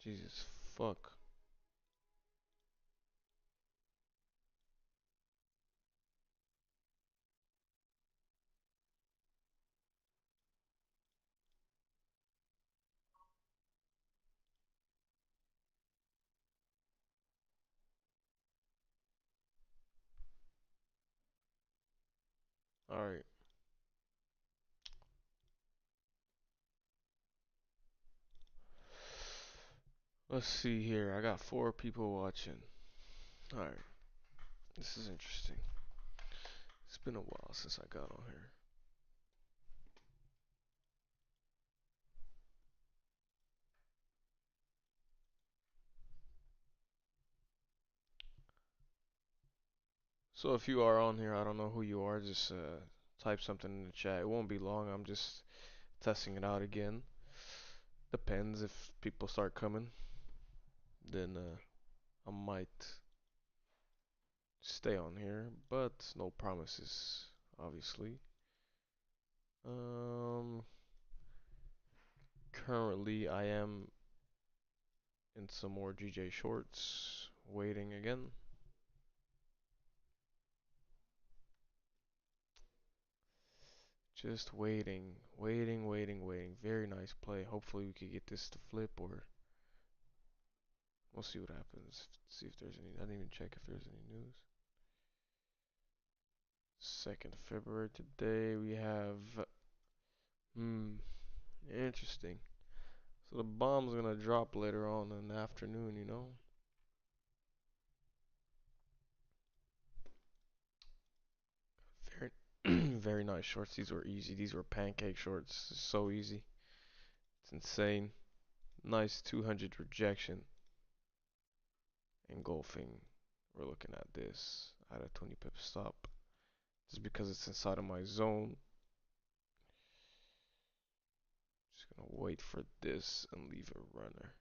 Jesus fuck. Alright, let's see here. I got 4 people watching. Alright, this is interesting. It's been a while since I got on here. So if you are on here, I don't know who you are, just type something in the chat. It won't be long. I'm just testing it out again. Depends if people start coming, then I might stay on here, but no promises, obviously. Um, Currently I am in some more GJ shorts, waiting again. Just waiting. Very nice play. Hopefully we could get this to flip, or we'll see what happens. See if there's any. I didn't even check if there's any news. 2nd of February today. We have. Interesting. So the bomb's gonna drop later on in the afternoon, you know? Very, very nice shorts. These were easy. These were pancake shorts. So easy. It's insane. Nice 200 rejection. Engulfing. We're looking at this at a 20 pip stop. Just because it's inside of my zone. Just gonna wait for this and leave a runner.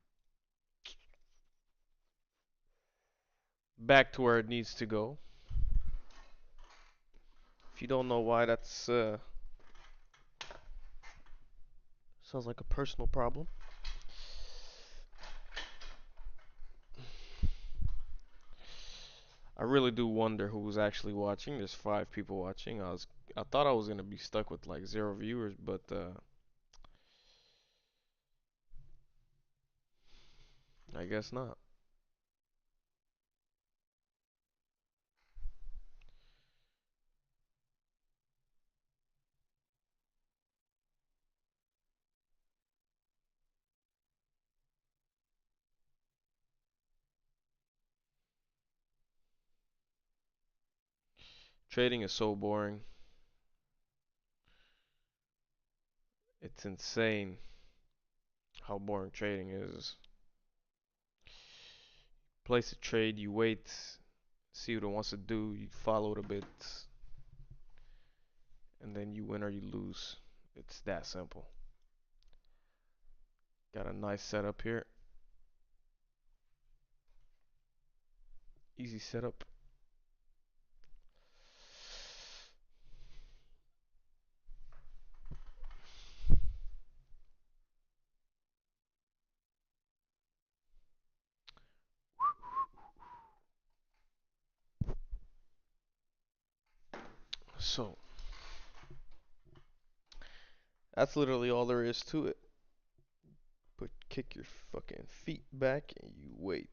Back to where it needs to go. If you don't know why, that's sounds like a personal problem. I really do wonder who's actually watching. There's 5 people watching. I thought I was gonna be stuck with like 0 viewers, but I guess not. Trading is so boring. It's insane how boring trading is. place a trade, you wait, see what it wants to do, you follow it a bit, and then you win or you lose. It's that simple. Got a nice setup here. Easy setup. So, that's literally all there is to it. Kick your fucking feet back and you wait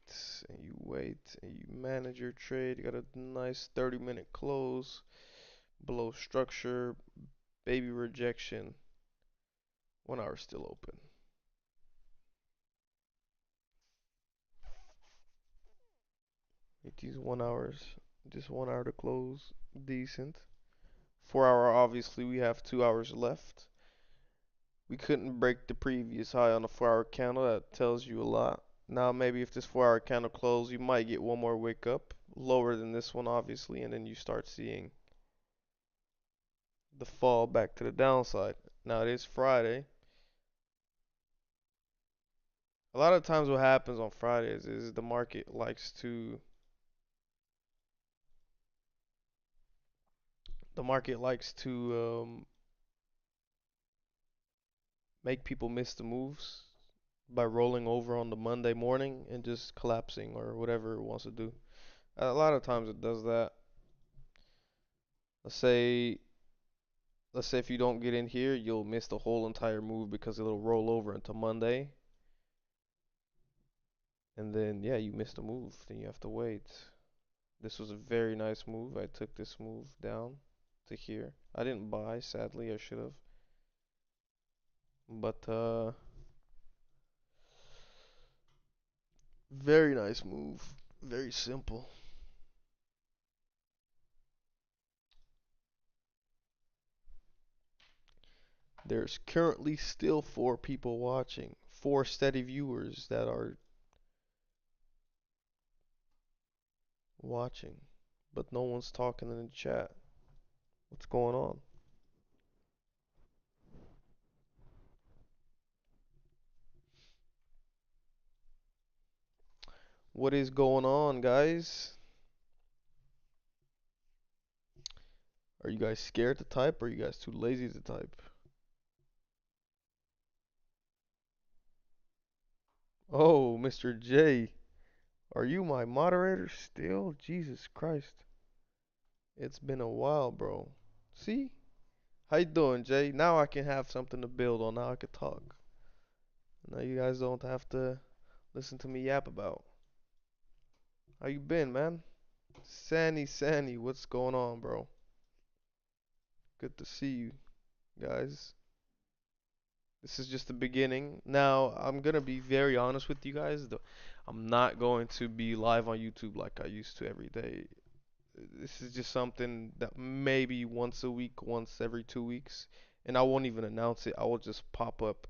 and you wait and you manage your trade. You got a nice 30-minute close, below structure, baby rejection. 1 hour still open. These 1 hours, just 1 hour to close, decent. 4 hour, obviously, we have 2 hours left. We couldn't break the previous high on the 4 hour candle. That tells you a lot. Now, maybe if this 4 hour candle closes, you might get one more wake up, lower than this one, obviously, and then you start seeing the fall back to the downside. Now, it is Friday. A lot of times, what happens on Fridays is the market likes to make people miss the moves by rolling over on the Monday morning and just collapsing or whatever it wants to do. A lot of times it does that. Let's say let's say if you don't get in here, you'll miss the whole entire move because it'll roll over into Monday. And then yeah, you missed the move. Then you have to wait. This was a very nice move. I took this move down to here. I didn't buy, sadly, I should have. But very nice move. Very simple. There's currently still 4 people watching. 4 steady viewers that are watching. But no one's talking in the chat. What's going on? What is going on, guys? Are you guys scared to type or are you guys too lazy to type? Oh, Mr. J. Are you my moderator still? Jesus Christ. It's been a while, bro. See? How you doing, Jay? Now I can have something to build on. Now I can talk. Now you guys don't have to listen to me yap about. How you been, man? Sandy, what's going on, bro? Good to see you guys. This is just the beginning. Now, I'm gonna be very honest with you guys. I'm not going to be live on YouTube like I used to every day. This is just something that maybe once a week, once every 2 weeks, and I won't even announce it. I will just pop up.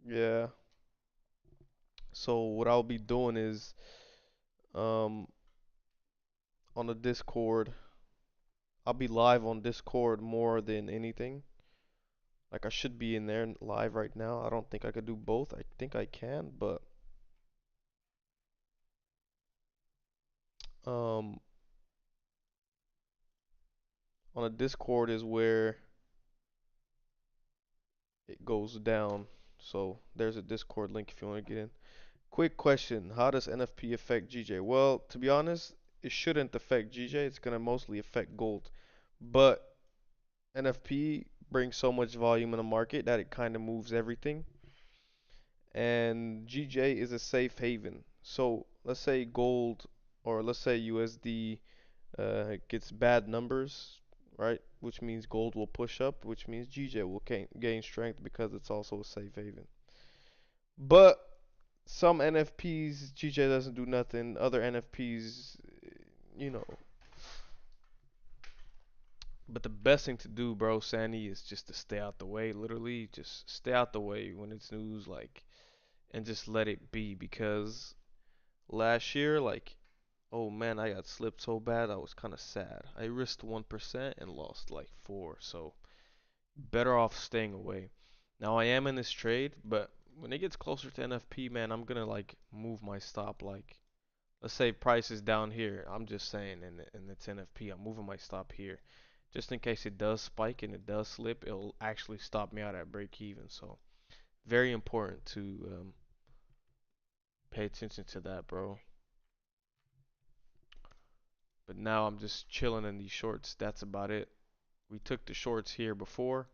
Yeah. So what I'll be doing is, um, on the Discord, I'll be live on Discord more than anything. Like I should be in there live right now. I don't think I could do both. I think I can, but um, on a Discord is where it goes down. So there's a Discord link if you want to get in. Quick question: how does NFP affect GJ? Well, to be honest, it shouldn't affect GJ. It's gonna mostly affect gold, but NFP brings so much volume in the market that it kind of moves everything. And GJ is a safe haven. So let's say gold or let's say USD gets bad numbers, right? Which means gold will push up, which means GJ will gain strength because it's also a safe haven. But some NFPs, GJ doesn't do nothing. Other NFPs, you know. But the best thing to do, bro, Sandy, is just to stay out the way. Literally, just stay out the way when it's news. Like and just let it be because last year, like, oh man, I got slipped so bad, I was kind of sad. I risked 1% and lost like 4, so better off staying away. Now I am in this trade, but when it gets closer to NFP, man, I'm gonna like move my stop. Like, let's say price is down here. I'm just saying, and it's NFP. I'm moving my stop here, just in case it does spike and it does slip. It'll actually stop me out at break even. So very important to pay attention to that, bro. But now I'm just chilling in these shorts. That's about it. We took the shorts here before.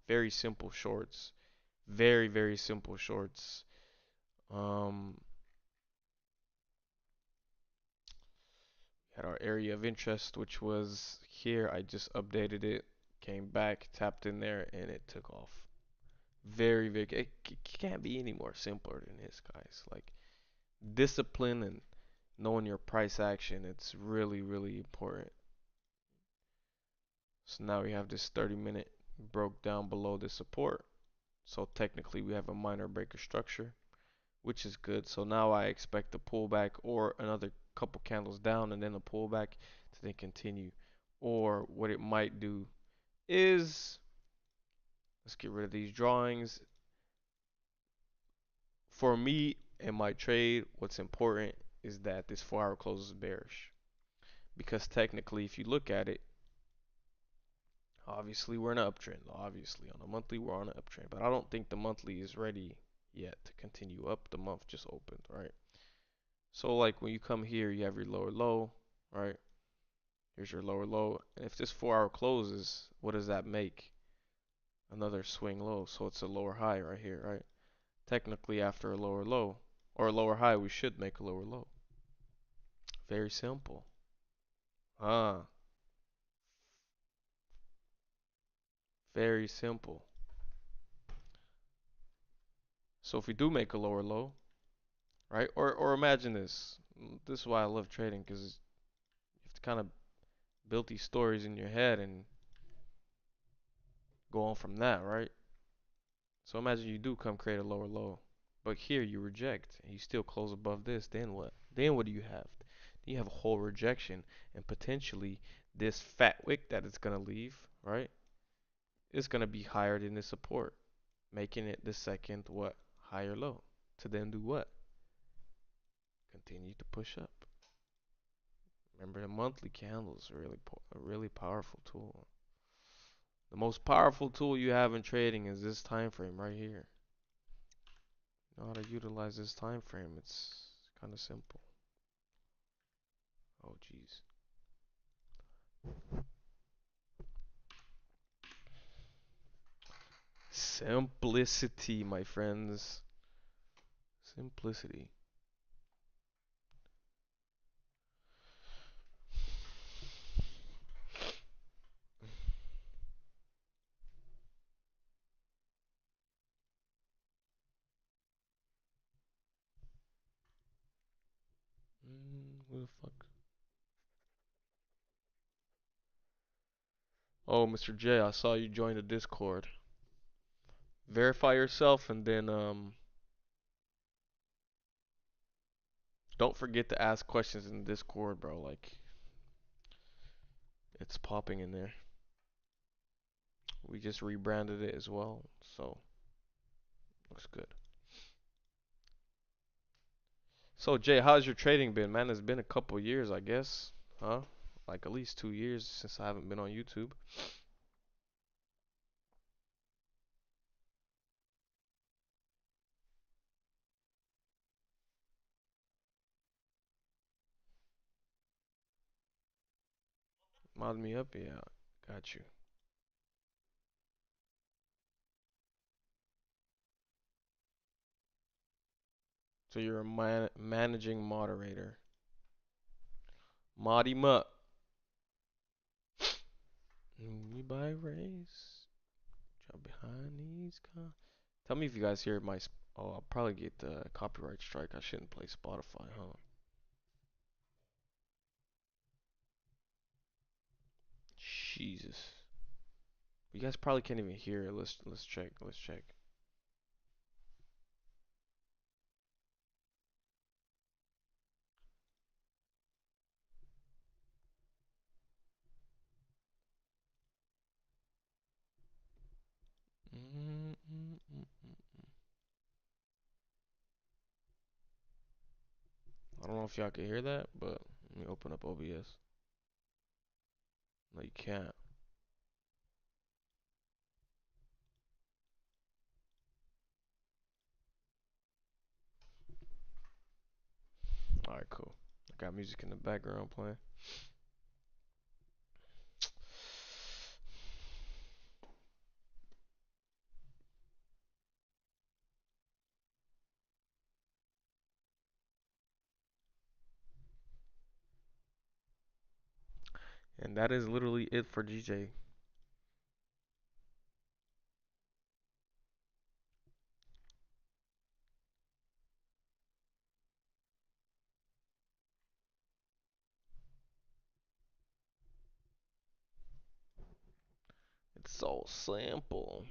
Very simple shorts. Very, very simple shorts. Um, had our area of interest, which was here. I just updated it, came back, tapped in there, and it took off. Very, very. It can't be any more simpler than this, guys. Like discipline and knowing your price action. It's really, really important. So now we have this 30-minute broke down below the support. So technically we have a minor breaker structure, which is good. So now I expect a pullback or another couple candles down and then a pullback to then continue. Or what it might do is, let's get rid of these drawings. For me in my trade, what's important is that this 4-hour close is bearish. Because technically, if you look at it, obviously we're in an uptrend. Obviously, on a monthly, we're on an uptrend. But I don't think the monthly is ready yet to continue up. The month just opened, right? So like when you come here, you have your lower low, right? Here's your lower low. And if this 4-hour closes, what does that make? Another swing low. So it's a lower high right here, right? Technically, after a lower low or a lower high, we should make a lower low. Very simple. Ah, very simple. So if we do make a lower low, right? Or imagine this. This is why I love trading because you have to kind of build these stories in your head and go on from that, right? So imagine you do come create a lower low, but here you reject and you still close above this. Then what? Then what do you have? You have a whole rejection and potentially this fat wick that it's gonna leave, right? Is gonna be higher than the support, making it the second what? Higher low. To then do what? Continue to push up. Remember the monthly candles are a really powerful tool. The most powerful tool you have in trading is this time frame right here. You know how to utilize this time frame. It's kind of simple. Oh jeez. Simplicity, my friends. Simplicity. Who the fuck? Oh, Mr. J, I saw you join the Discord. Verify yourself and then don't forget to ask questions in the Discord, bro. Like it's popping in there. We just rebranded it as well, so looks good. So Jay, how's your trading been, man? It's been a couple years, I guess, huh? Like at least 2 years since I haven't been on YouTube. Mod me up, yeah. Got you. So you're a managing moderator. Mod him up. Me by race. Drop behind these cars. Tell me if you guys hear my. Oh, I'll probably get the copyright strike. I shouldn't play Spotify, huh? Jesus. You guys probably can't even hear it. Let's check. Let's check. know if y'all can hear that, but let me open up OBS. No, you can't. Alright, cool. I got music in the background playing. And that is literally it for GJ. It's so simple.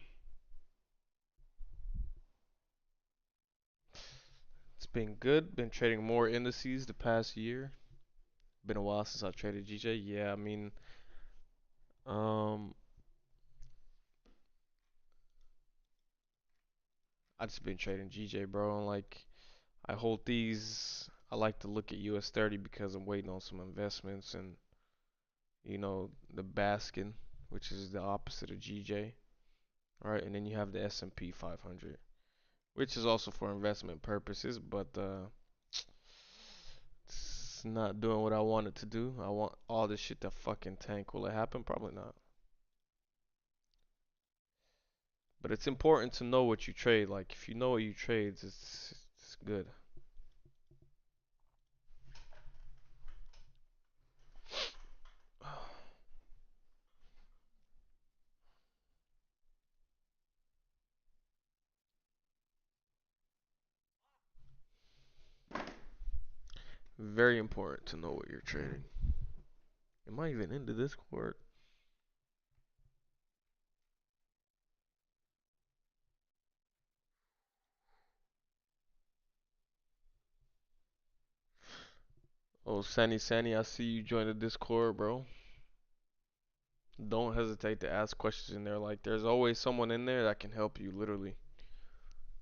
It's been good. Been trading more indices the past year. Been a while since I traded GJ. Yeah, I mean, um, I just been trading GJ, bro. And like, I hold these. I like to look at US 30 because I'm waiting on some investments and the Baskin, which is the opposite of GJ. All right, and then you have the S&P 500, which is also for investment purposes, but it's not doing what I want it to do. I want all this shit to fucking tank. Will it happen? Probably not. But it's important to know what you trade. Like if you know what you trade, it's good. Very important to know what you're trading. Am I even into Discord? Oh, Sani, I see you joined the Discord, bro. Don't hesitate to ask questions in there. Like, there's always someone in there that can help you, literally.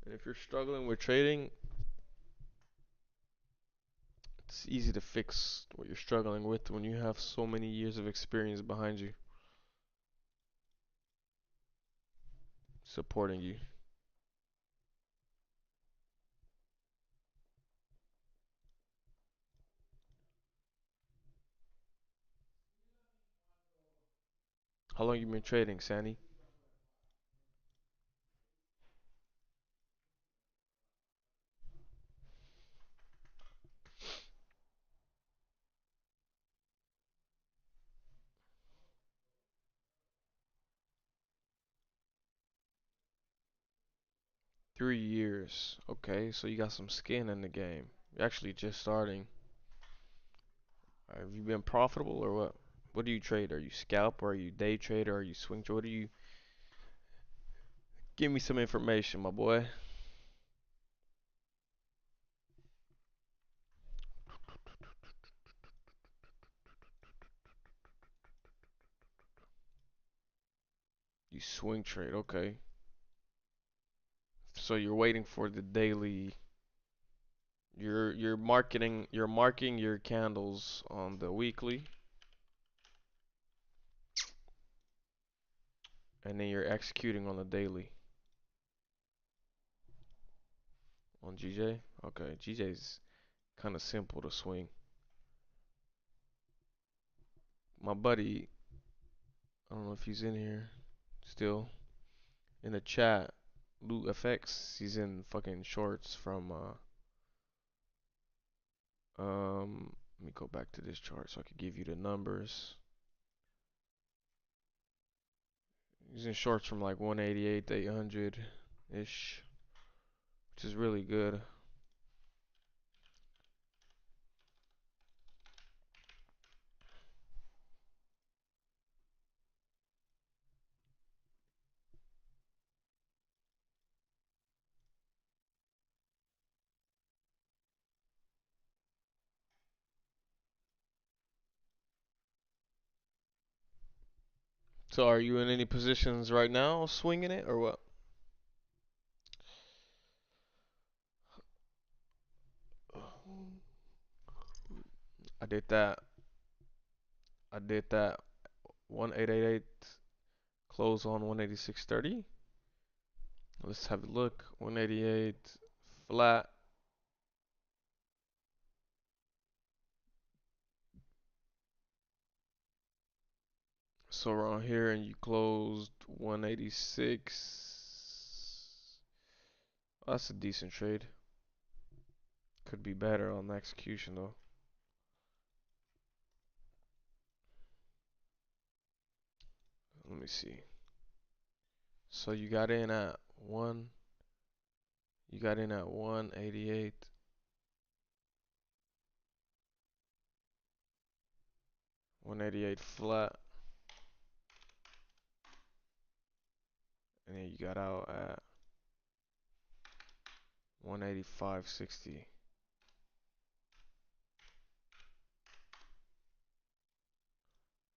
And if you're struggling with trading, it's easy to fix what you're struggling with when you have so many years of experience behind you, supporting you. How long you been trading, Sani? 3 years. Okay, so you got some skin in the game. You're actually just starting. Have you been profitable or what? What do you trade? Are you scalp or are you day trader? Or are you swing trader? What do you? Give me some information, my boy. You swing trade, okay. So you're waiting for the daily. You're marking your candles on the weekly, and then you're executing on the daily on GJ. Okay, GJ's kind of simple to swing. My buddy, I don't know if he's in here still in the chat. Loot FX, he's in fucking shorts from let me go back to this chart so I could give you the numbers. He's in shorts from like 188 to 800 ish, which is really good. So are you in any positions right now swinging it or what? I did that. I did that. 1888 close on 186.30. Let's have a look. 188 flat. So around here, and you closed 186. Oh, that's a decent trade. Could be better on the execution though. Let me see. So you got in at one. You got in at 188. 188 flat, and then you got out at 185.60.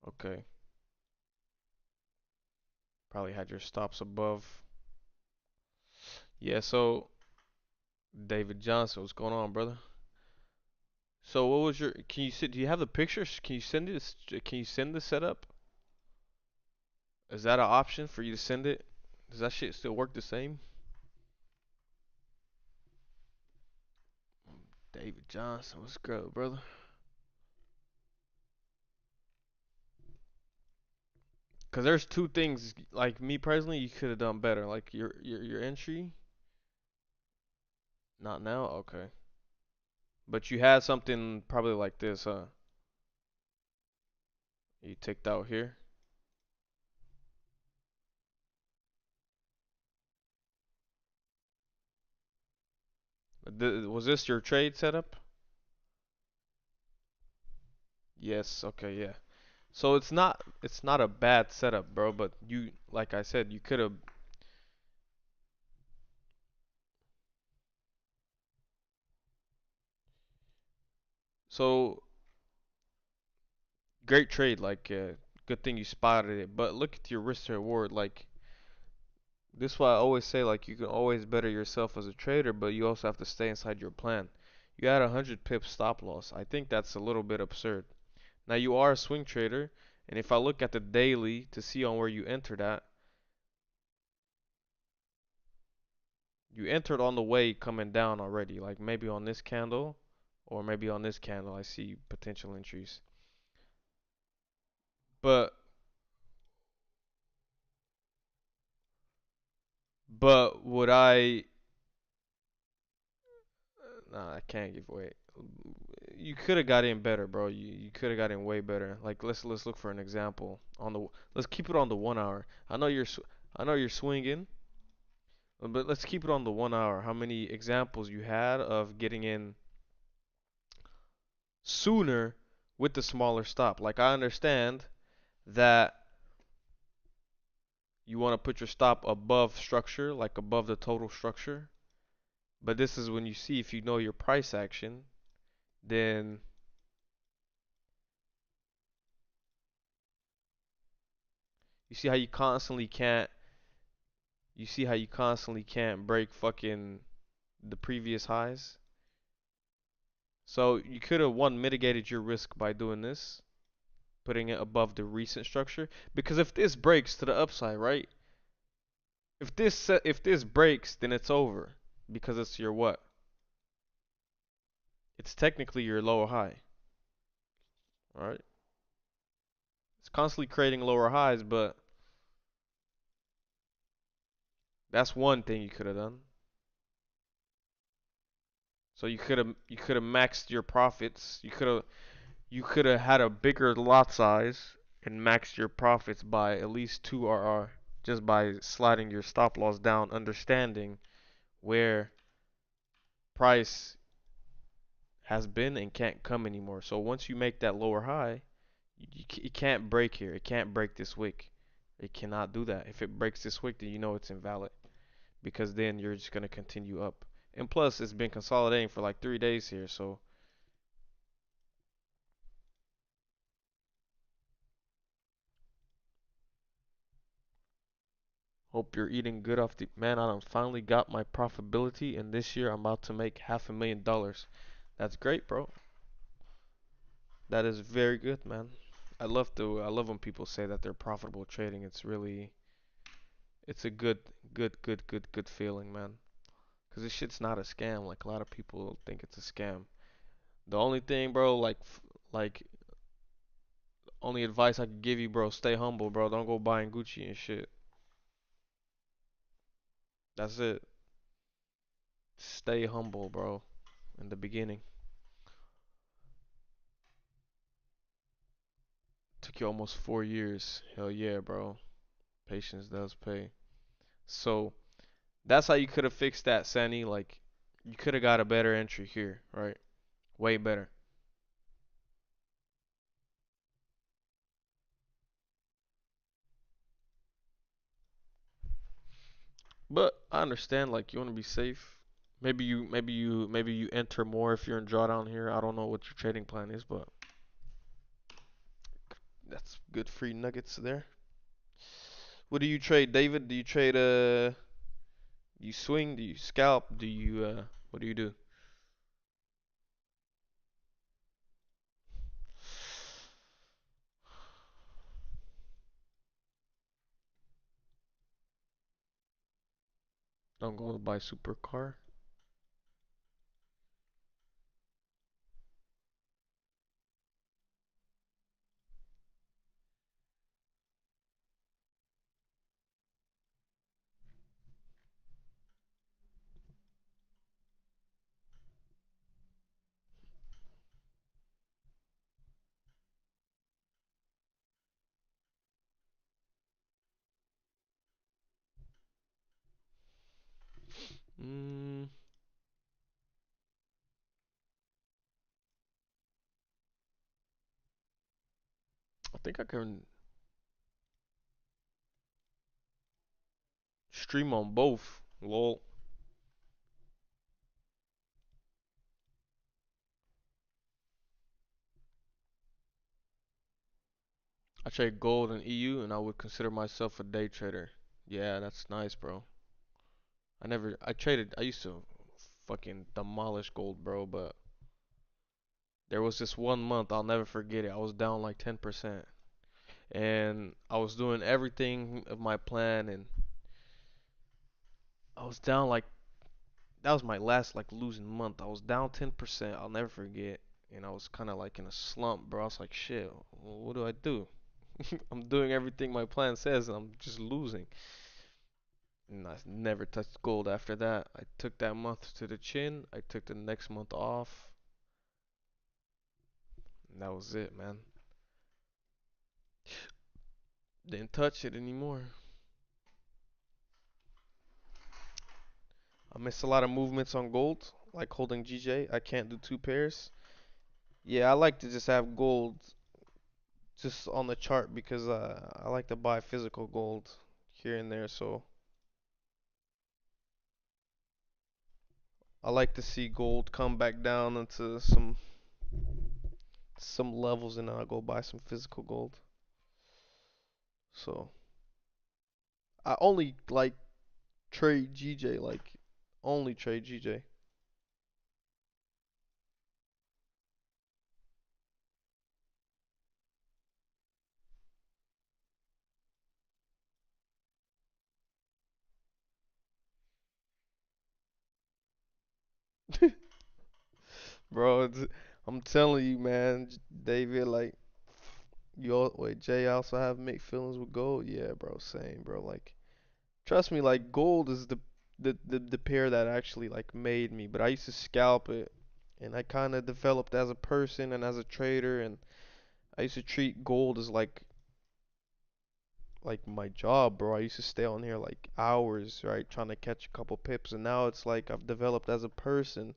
Okay. Probably had your stops above. Yeah, so David Johnson, what's going on, brother? So what was your? Can you do you have the pictures? Can you send it? Can you send the setup? Is that an option for you to send it? Does that shit still work the same? David Johnson, what's good, brother? Cause there's two things. Like me personally, you could have done better. Like your entry. Not now, okay. But you had something probably like this, huh? You ticked out here. Was this your trade setup? Yes, okay, yeah. So it's not a bad setup, bro, but you like I said, you could have. So great trade, like good thing you spotted it, but look at your risk to reward. Like this is why I always say like you can always better yourself as a trader, but you also have to stay inside your plan. You had 100 pips stop loss. I think that's a little bit absurd. Now you are a swing trader, and if I look at the daily to see on where you entered at, you entered on the way coming down already, like maybe on this candle or maybe on this candle I see potential entries. But would I nah, I can't give away. You could have got in better, bro. You could have got in way better. Like let's look for an example on the let's keep it on the 1 hour. I know you're swinging, but let's keep it on the 1 hour. How many examples you had of getting in sooner with the smaller stop? Like I understand that you want to put your stop above structure, like above the total structure. But this is when you see if you know your price action, then you see how you constantly can't you see how you constantly can't break fucking the previous highs. So you could have one mitigated your risk by doing this, putting it above the recent structure. Because if this breaks to the upside, right? If this breaks, then it's over because it's your what? It's technically your lower high. All right. It's constantly creating lower highs, but that's one thing you could have done. So you could have maxed your profits. You could have had a bigger lot size and maxed your profits by at least 2 RR just by sliding your stop loss down, understanding where price has been and can't come anymore. So once you make that lower high, it can't break here. It can't break this wick. It cannot do that. If it breaks this wick, then you know it's invalid because then you're just gonna continue up. And plus, it's been consolidating for like 3 days here, so hope you're eating good off the man. I done finally got my profitability, and this year I'm about to make $500,000. That's great, bro. That is very good, man. I love when people say that they're profitable trading. It's really, it's a good feeling, man. Cause this shit's not a scam. Like a lot of people think it's a scam. The only thing, bro, like only advice I could give you, bro, stay humble, bro. Don't go buying Gucci and shit. That's it. Stay humble, bro. In the beginning, took you almost 4 years. Hell yeah, bro. Patience does pay. So that's how you could have fixed that, Sandy. Like you could have got a better entry here, right? Way better. But I understand, like you want to be safe. Maybe you enter more if you're in drawdown here. I don't know what your trading plan is, but that's good free nuggets there. What do you trade, David? Do you trade you swing? Do you scalp? Do you what do you do? Don't go to buy supercar. Mm, I think I can stream on both. Lol. I trade gold and EU, and I would consider myself a day trader. Yeah, that's nice, bro. I used to fucking demolish gold, bro, but there was this one month, I'll never forget it. I was down like 10%. And I was doing everything of my plan, and I was down like, that was my last like losing month. I was down 10%, I'll never forget. And I was kind of like in a slump, bro. I was like, shit, what do I do? I'm doing everything my plan says, and I'm just losing. And I never touched gold after that. I took that month to the chin. I took the next month off. And that was it, man. Didn't touch it anymore. I missed a lot of movements on gold, like holding GJ. I can't do two pairs. Yeah, I like to just have gold just on the chart because I like to buy physical gold here and there. So I like to see gold come back down into some levels, and then I'll go buy some physical gold. So I only like trade GJ, like only trade GJ. Bro, I'm telling you, man, David, like wait, Jay also have mixed feelings with gold. Yeah, bro, same, bro. Like, trust me, like gold is the pair that actually like made me. But I used to scalp it, and I kind of developed as a person and as a trader, and I used to treat gold as like my job, bro. I used to stay on here like hours, right, trying to catch a couple pips, and now it's like I've developed as a person,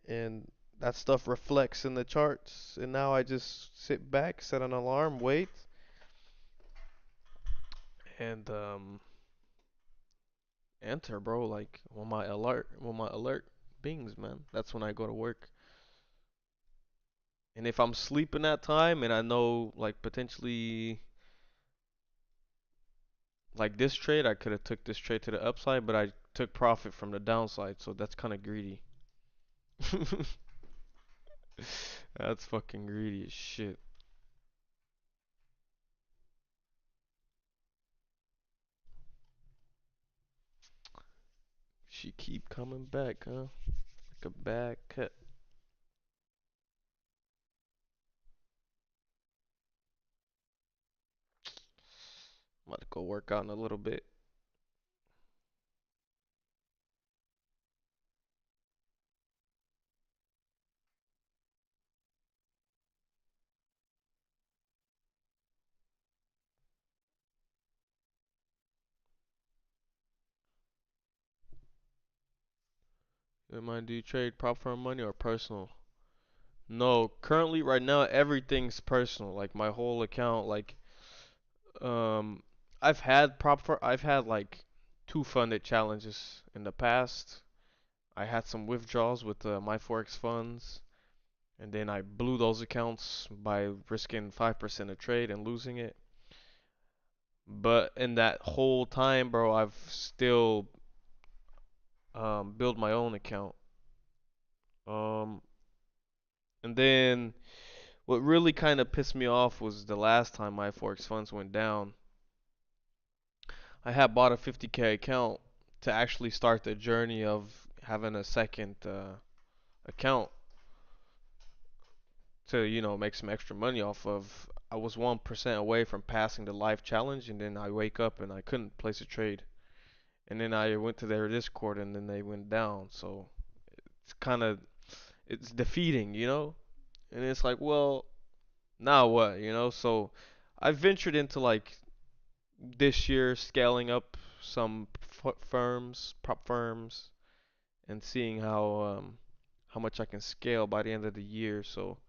and that stuff reflects in the charts. And now I just sit back, set an alarm, wait, and enter, bro. Like when my alert bings, man. That's when I go to work. And if I'm sleeping that time, and I know like potentially like this trade, I could have took this trade to the upside, but I took profit from the downside, so that's kind of greedy. That's fucking greedy as shit. She keep coming back, huh? Like a bad cat. I'm about to go work out in a little bit. Do you trade prop firm money or personal? No, currently right now everything's personal. Like my whole account, like um, I've had like two funded challenges in the past. I had some withdrawals with my forex funds, and then I blew those accounts by risking 5% a trade and losing it. But in that whole time, bro, I've still built my own account. Um, and then what really kind of pissed me off was the last time my forex funds went down. I had bought a 50K account to actually start the journey of having a second account to, make some extra money off of. I was 1% away from passing the life challenge, and then I wake up and I couldn't place a trade. And then I went to their Discord, and then they went down. So it's kind of it's defeating. And it's like, well, now what? So I ventured into like this year scaling up some firms, prop firms, and seeing how much I can scale by the end of the year. So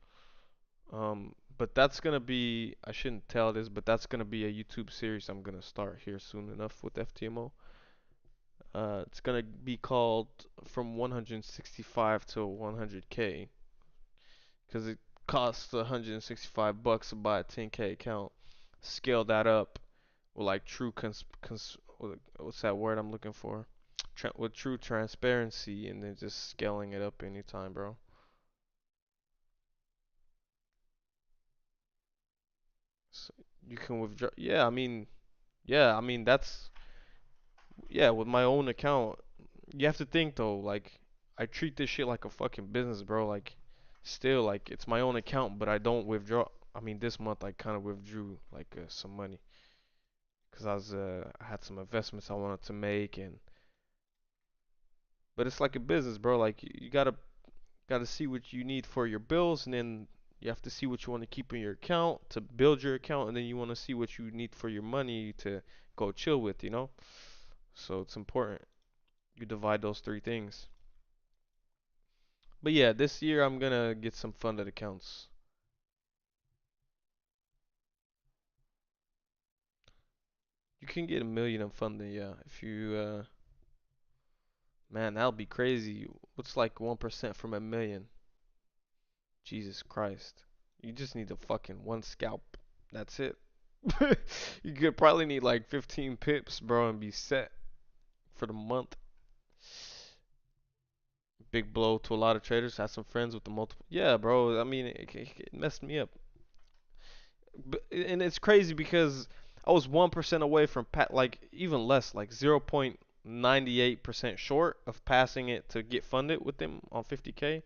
but that's gonna be I shouldn't tell this, but that's gonna be a YouTube series I'm gonna start here soon enough with FTMO. It's gonna be called From 165 to 100K, because it costs 165 bucks to buy a 10K account. Scale that up with like true what's that word I'm looking for? With true transparency, and then just scaling it up anytime, bro. So you can withdraw. Yeah, I mean that's yeah, with my own account. You have to think though, like I treat this shit like a fucking business, bro. Like still like it's my own account, but I don't withdraw. I mean, this month I kind of withdrew like some money because I had some investments I wanted to make, and but it's like a business, bro. Like you gotta see what you need for your bills, and then you have to see what you want to keep in your account to build your account, and then you want to see what you need for your money to go chill with. So it's important you divide those three things. But yeah, this year I'm gonna get some funded accounts. You can get 1 million in funding, yeah. If you, man, that'll be crazy. What's like 1% from 1 million? Jesus Christ. You just need a fucking one scalp. That's it. You could probably need like 15 pips, bro, and be set for the month. Big blow to a lot of traders. Had some friends with the multiple. Yeah, bro. I mean, it messed me up. And it's crazy because I was 1% away from like even less, like 0.98% short of passing it to get funded with them on 50K.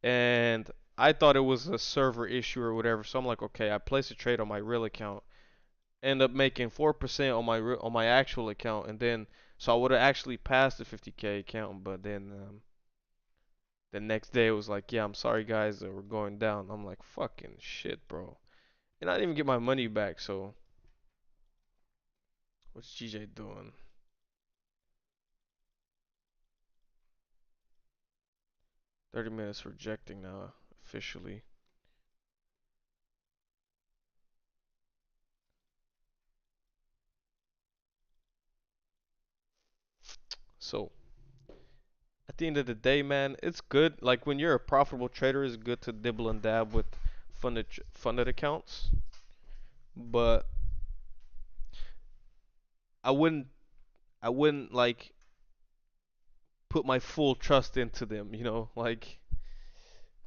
And I thought it was a server issue or whatever. So I'm like, okay, I placed a trade on my real account, end up making 4% on my actual account, and then so I would have actually passed the 50K account, but then the next day it was like, yeah, I'm sorry guys, we're going down. I'm like, fucking shit, bro. And I didn't even get my money back, so what's GJ doing? 30 minutes rejecting now, officially. So, at the end of the day, man, it's good. Like, when you're a profitable trader, it's good to dibble and dab with funded accounts. But I wouldn't, I wouldn't, like, put my full trust into them, you know? Like,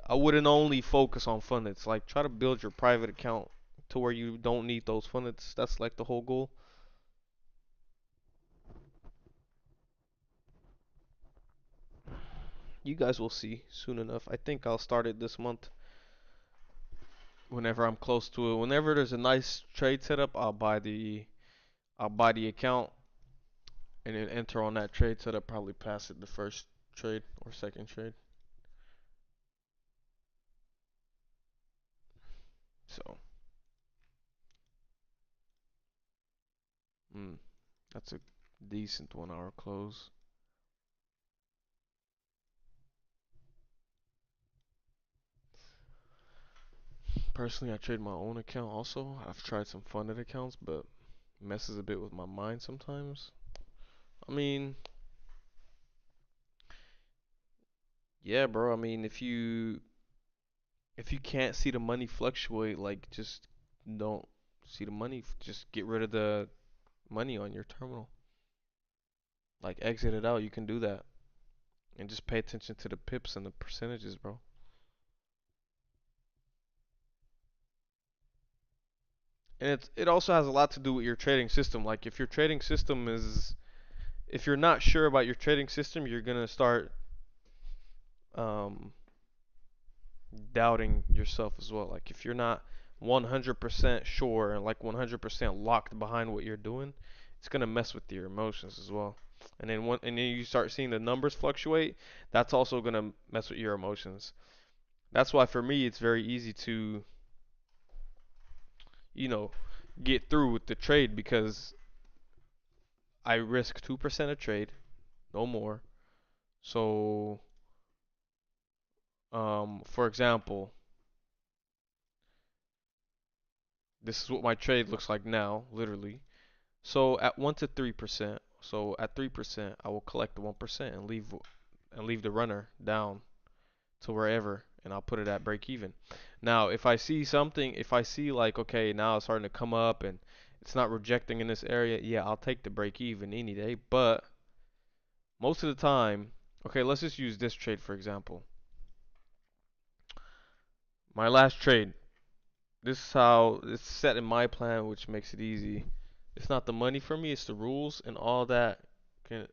I wouldn't only focus on fundeds. Like try to build your private account to where you don't need those fundeds. That's like the whole goal. You guys will see soon enough. I think I'll start it this month. Whenever I'm close to it. Whenever there's a nice trade setup, I'll buy the account and then enter on that trade setup. Probably pass it the first trade or second trade. So, mm, that's a decent 1 hour close. Personally, I trade my own account also. I've tried some funded accounts, but messes a bit with my mind sometimes. I mean, yeah, bro. I mean, if you can't see the money fluctuate, like just don't see the money. Just get rid of the money on your terminal. Like exit it out. You can do that, and just pay attention to the pips and the percentages, bro. And it also has a lot to do with your trading system. Like if your trading system is if you're not sure about your trading system, you're gonna start um doubting yourself as well. Like if you're not 100% sure and like 100% locked behind what you're doing, it's gonna mess with your emotions as well. And then you start seeing the numbers fluctuate, that's also gonna mess with your emotions. That's why for me it's very easy to, you know, get through with the trade because I risk 2% a trade, no more. So, for example, this is what my trade looks like now, literally. So at 1 to 3%, so at 3%, I will collect the 1% and leave the runner down to wherever, and I'll put it at break even. Now, if I see like okay, now it's starting to come up and it's not rejecting in this area, yeah, I'll take the break even any day. But most of the time, okay, let's just use this trade for example. My last trade. This is how it's set in my plan, which makes it easy. It's not the money for me, it's the rules and all that can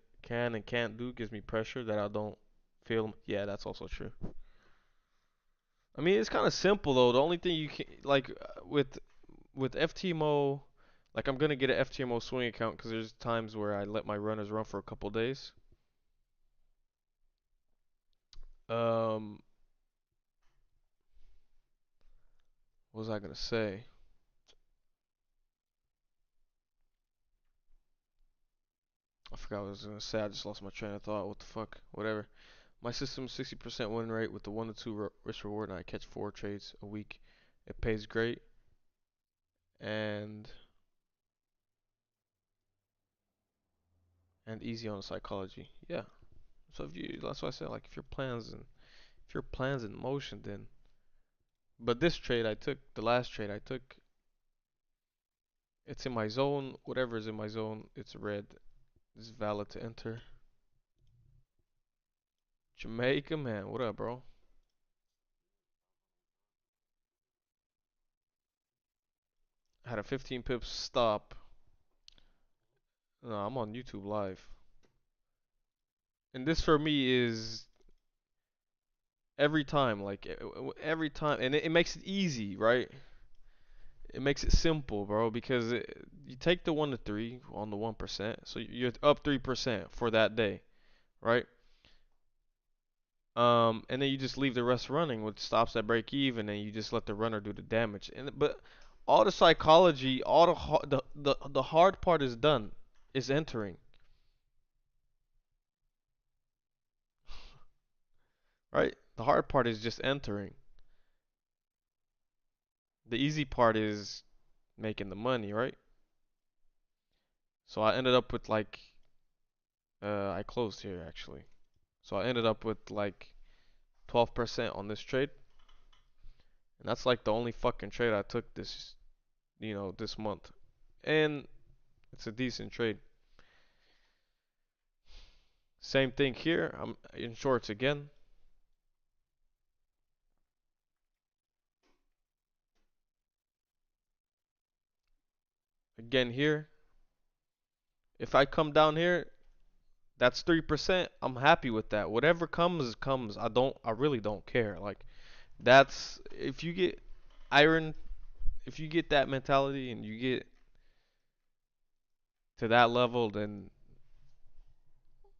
and can't do gives me pressure that I don't feel. Yeah, that's also true. I mean, it's kind of simple though. The only thing you can like with FTMO, like I'm gonna get an FTMO swing account because there's times where I let my runners run for a couple days. Um, what was I gonna say? I forgot what I was gonna say. I just lost my train of thought. What the fuck? Whatever. My system's 60% win rate with the 1 to 2 risk reward, and I catch 4 trades a week. It pays great and easy on the psychology. Yeah. So that's why I said like if your plans in motion, then. But this trade I took, the last trade I took, it's in my zone. Whatever is in my zone, it's red. It's valid to enter. Jamaica man, what up, bro? I had a 15 pips stop. No, I'm on YouTube live. And this for me is every time, like every time, and it makes it easy, right? It makes it simple, bro, because you take the 1 to 3 on the 1%, so you're up 3% for that day, right? And then you just leave the rest running, which stops at break even, and you just let the runner do the damage. And but all the psychology, all the hard part is done, is entering, right? The hard part is just entering. The easy part is making the money, right? So I ended up with like I closed here actually. So I ended up with like 12% on this trade. And that's like the only fucking trade I took this month. And it's a decent trade. Same thing here. I'm in shorts again. Again here, if I come down here, that's 3%. I'm happy with that. Whatever comes, comes. I really don't care. Like, that's, if you get iron, if you get that mentality and you get to that level, then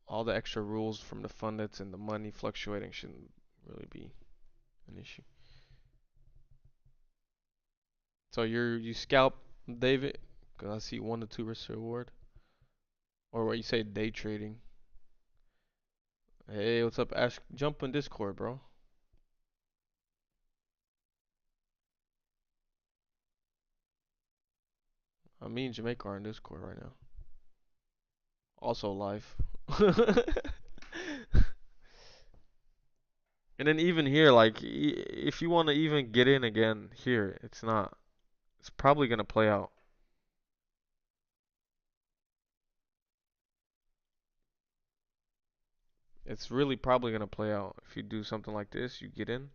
all the extra rules from the fundits and the money fluctuating shouldn't really be an issue. So you scalp David, cause I see 1 to 2% reward, or what you say day trading. Hey, what's up, Ash? Jump in Discord, bro. Me and Jamaica are in Discord right now. Also live. And then even here, like, if you want to even get in again here, it's not. It's probably gonna play out. It's really probably gonna play out. If you do something like this, you get in,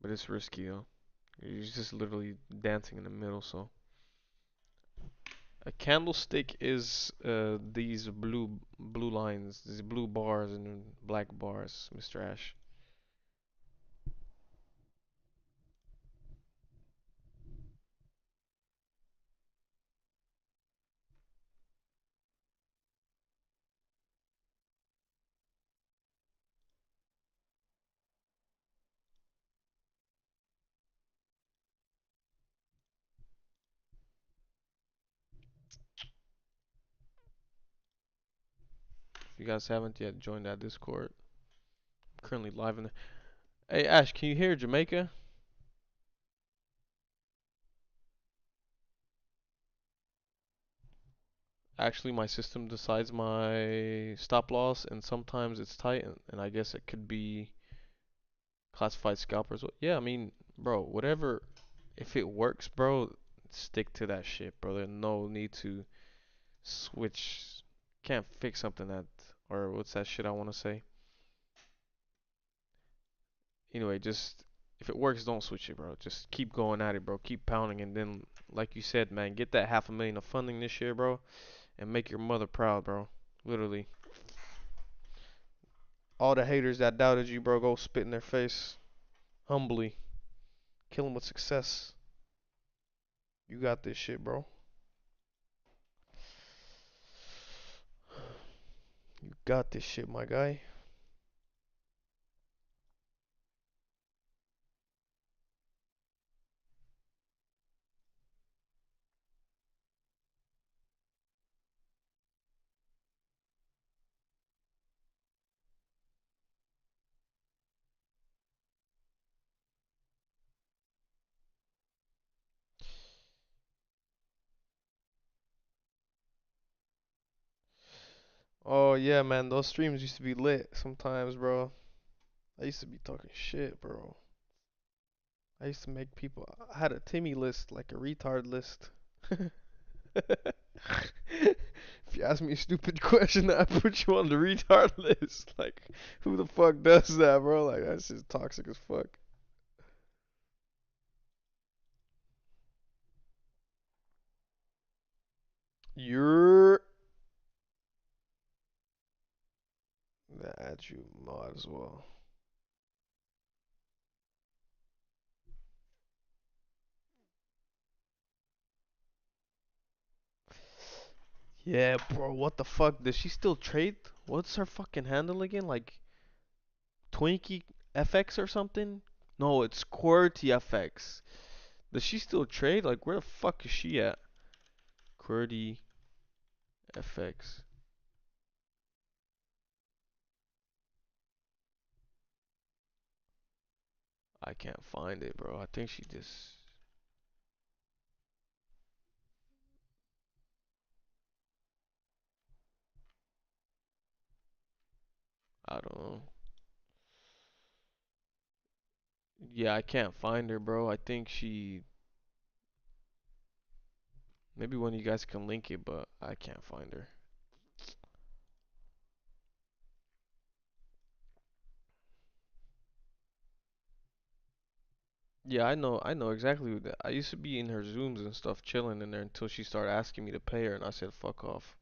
but it's risky though. You're just literally dancing in the middle, so. A candlestick is these blue lines, these blue bars and black bars, Mr. Ash. If you guys haven't yet joined that Discord, I'm currently live in there. Hey Ash, can you hear Jamaica? Actually, my system decides my stop loss, and sometimes it's tight, and I guess it could be classified scalpers. Yeah, I mean, bro, whatever. If it works, bro, stick to that shit, bro. There's no need to switch. Can't fix something that, or what's that shit I want to say? Anyway, just if it works, don't switch it, bro. Just keep going at it, bro. Keep pounding, and then, like you said, man, get that 500,000 of funding this year, bro, and make your mother proud, bro. Literally, all the haters that doubted you, bro, go spit in their face humbly. Kill them with success. You got this shit, bro. You got this shit, my guy. Oh yeah, man, those streams used to be lit sometimes, bro. I used to be talking shit, bro. I used to make people. I had a Timmy list, like a retard list. If you ask me a stupid question, I put you on the retard list. Like, who the fuck does that, bro? Like, that's just toxic as fuck. You're that you might as well. Yeah, bro. What the fuck? Does she still trade? What's her fucking handle again? Like Twinkie FX or something? No, it's QWERTY FX. Does she still trade? Like, where the fuck is she at? QWERTY FX. I can't find it, bro. I think she just. I don't know. Yeah, I can't find her, bro. I think she. Maybe one of you guys can link it, but I can't find her. Yeah, I know exactly what that. I used to be in her Zooms and stuff, chilling in there until she started asking me to pay her, and I said, "Fuck off."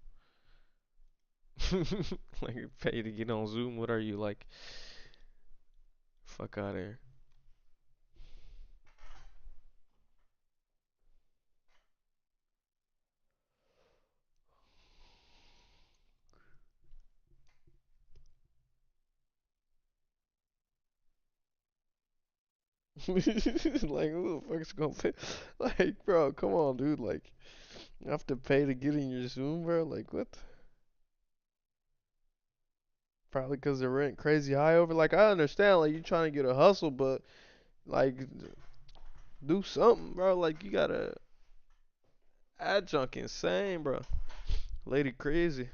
Like, pay to get on Zoom? What are you like? Fuck out of here. Like, who the fuck's gonna pay? Like, bro, come on, dude. Like, you have to pay to get in your Zoom, bro. Like, what? Probably because the rent crazy high over. Like, I understand, like, you trying to get a hustle, but like, do something, bro. Like, you gotta adjunct insane, bro. Lady crazy.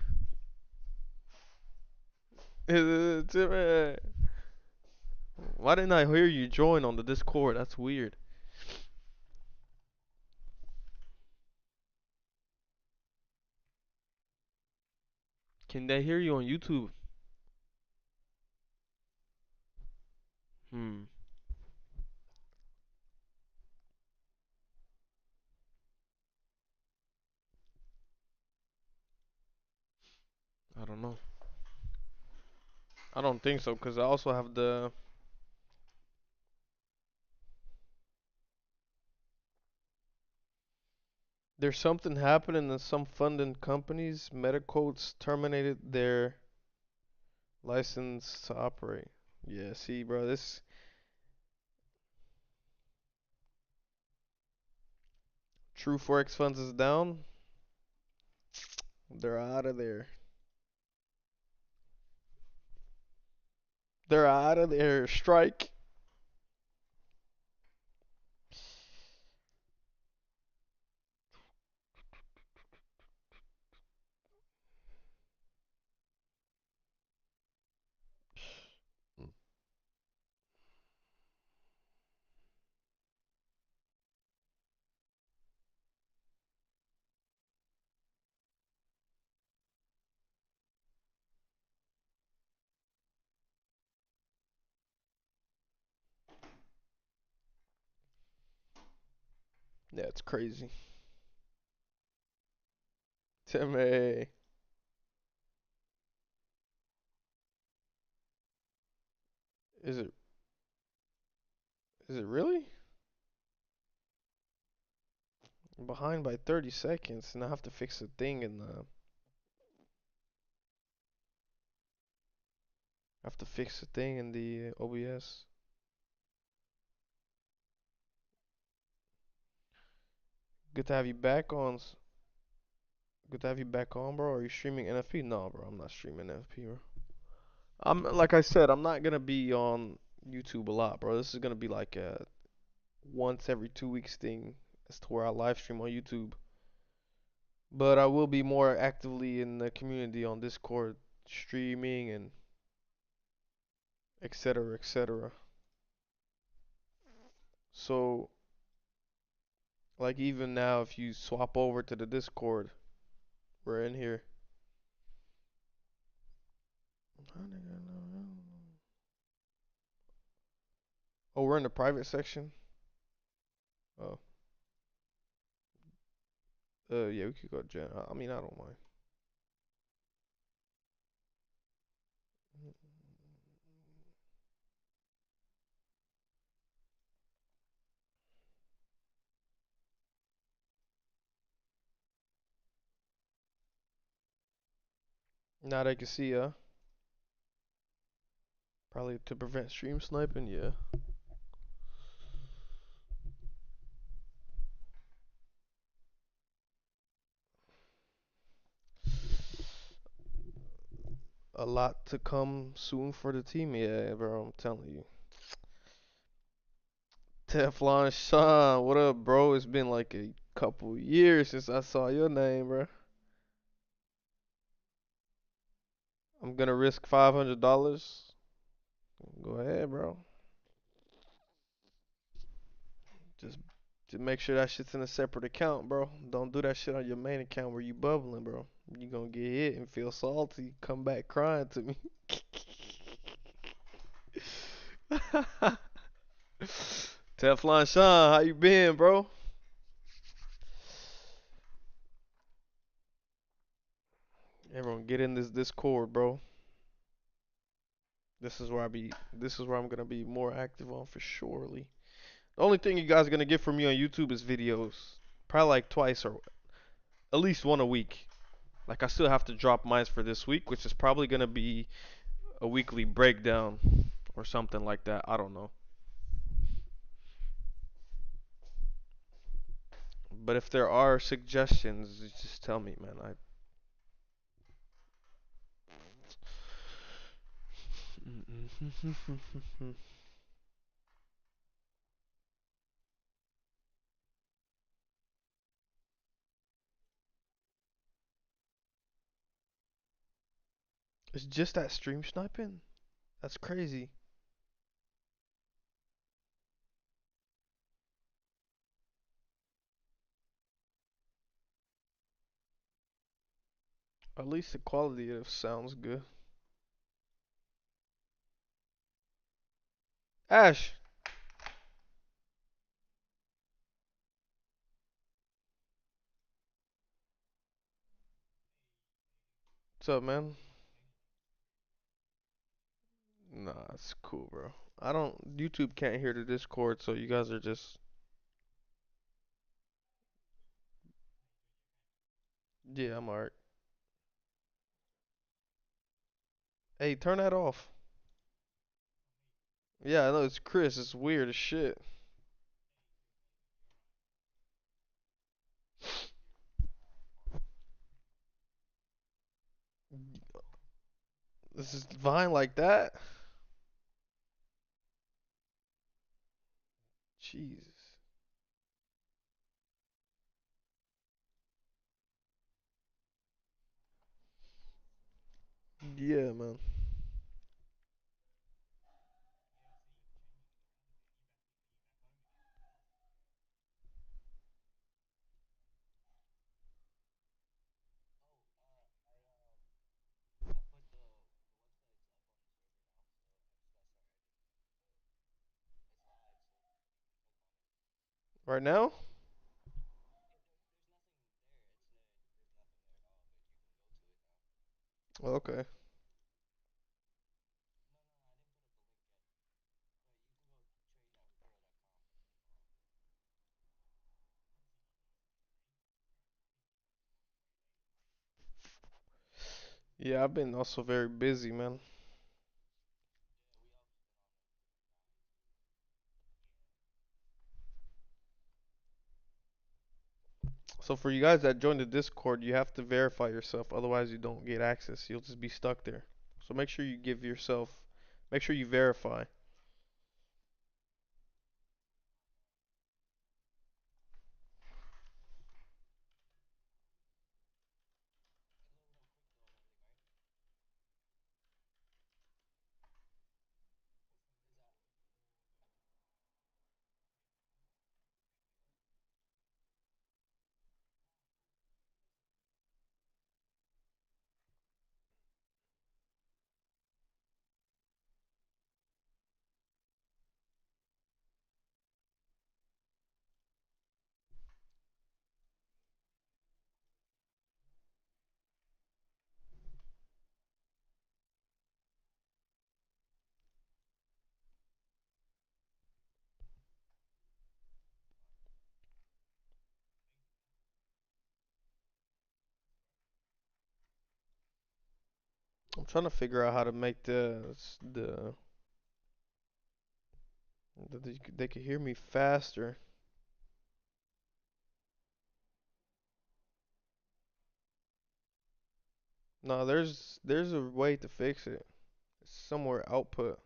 Why didn't I hear you join on the Discord? That's weird. Can they hear you on YouTube? Hmm. I don't know. I don't think so, cause I also have the. There's something happening in some funding companies. Medicoats terminated their license to operate. Yeah, see, bro, this True Forex Funds is down. They're out of there. They're out of there. Strike. Yeah, it's crazy. Timmy, is it is it really? I'm behind by 30 seconds, and I have to fix a thing in the. I have to fix a thing in the OBS. Good to have you back on. Good to have you back on, bro. Are you streaming NFP? No, bro. I'm not streaming NFP, bro. I'm like I said, I'm not gonna be on YouTube a lot, bro. This is gonna be like a once every 2 weeks thing as to where I live stream on YouTube. But I will be more actively in the community on Discord, streaming and etc. etc. So, like even now, if you swap over to the Discord, we're in here. Oh, we're in the private section. Oh, yeah, we could go gen. I mean, I don't mind. Now they can see, probably to prevent stream sniping. Yeah, a lot to come soon for the team. Yeah, bro, I'm telling you. Teflon Sean, what up, bro? It's been like a couple years since I saw your name, bro. I'm gonna risk $500. Go ahead, bro. Just just make sure that shit's in a separate account, bro. Don't do that shit on your main account where you bubbling, bro. You gonna get hit and feel salty. Come back crying to me. Teflon Sean, how you been, bro? Everyone, get in this Discord, bro. This is where I be. This is where I'm gonna be more active on for surely. The only thing you guys are gonna get from me on YouTube is videos, probably like twice or at least one a week. Like I still have to drop mines for this week, which is probably gonna be a weekly breakdown or something like that. I don't know. But if there are suggestions, just tell me, man. I. It's just that stream sniping. That's crazy. At least the quality of sounds good. Ash, what's up, man? Nah, it's cool, bro. I don't. YouTube can't hear the Discord, so you guys are just. Yeah, I'm alright. Hey, turn that off. Yeah, I know it's Chris. It's weird as shit. This is Vine like that. Jesus. Yeah, man. Right now? Okay. Yeah, I've been also very busy, man. So for you guys that join the Discord, you have to verify yourself, otherwise you don't get access. You'll just be stuck there. So make sure you give yourself, make sure you verify. I'm trying to figure out how to make they could hear me faster. No, there's a way to fix it. It's somewhere output.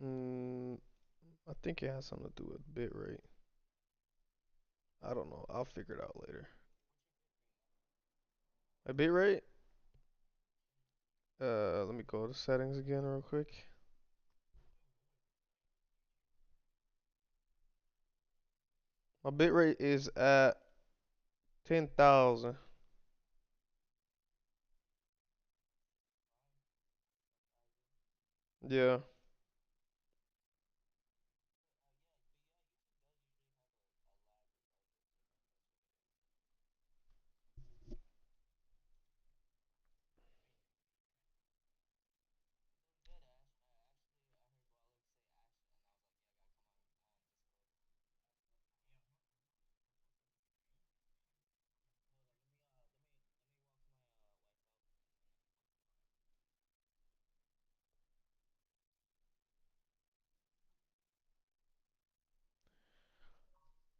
Mm, I think it has something to do with bitrate. I don't know. I'll figure it out later. My bitrate? Let me go to settings again real quick. My bitrate is at 10,000. Yeah.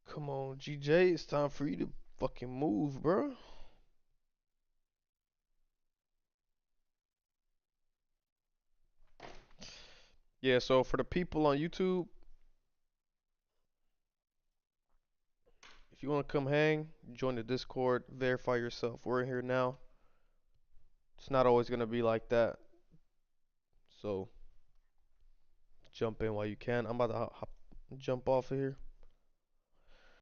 Come on, GJ. It's time for you to fucking move, bro. Yeah, so for the people on YouTube, if you want to come hang, join the Discord, verify yourself. We're in here now. It's not always going to be like that. So jump in while you can. I'm about to jump off of here.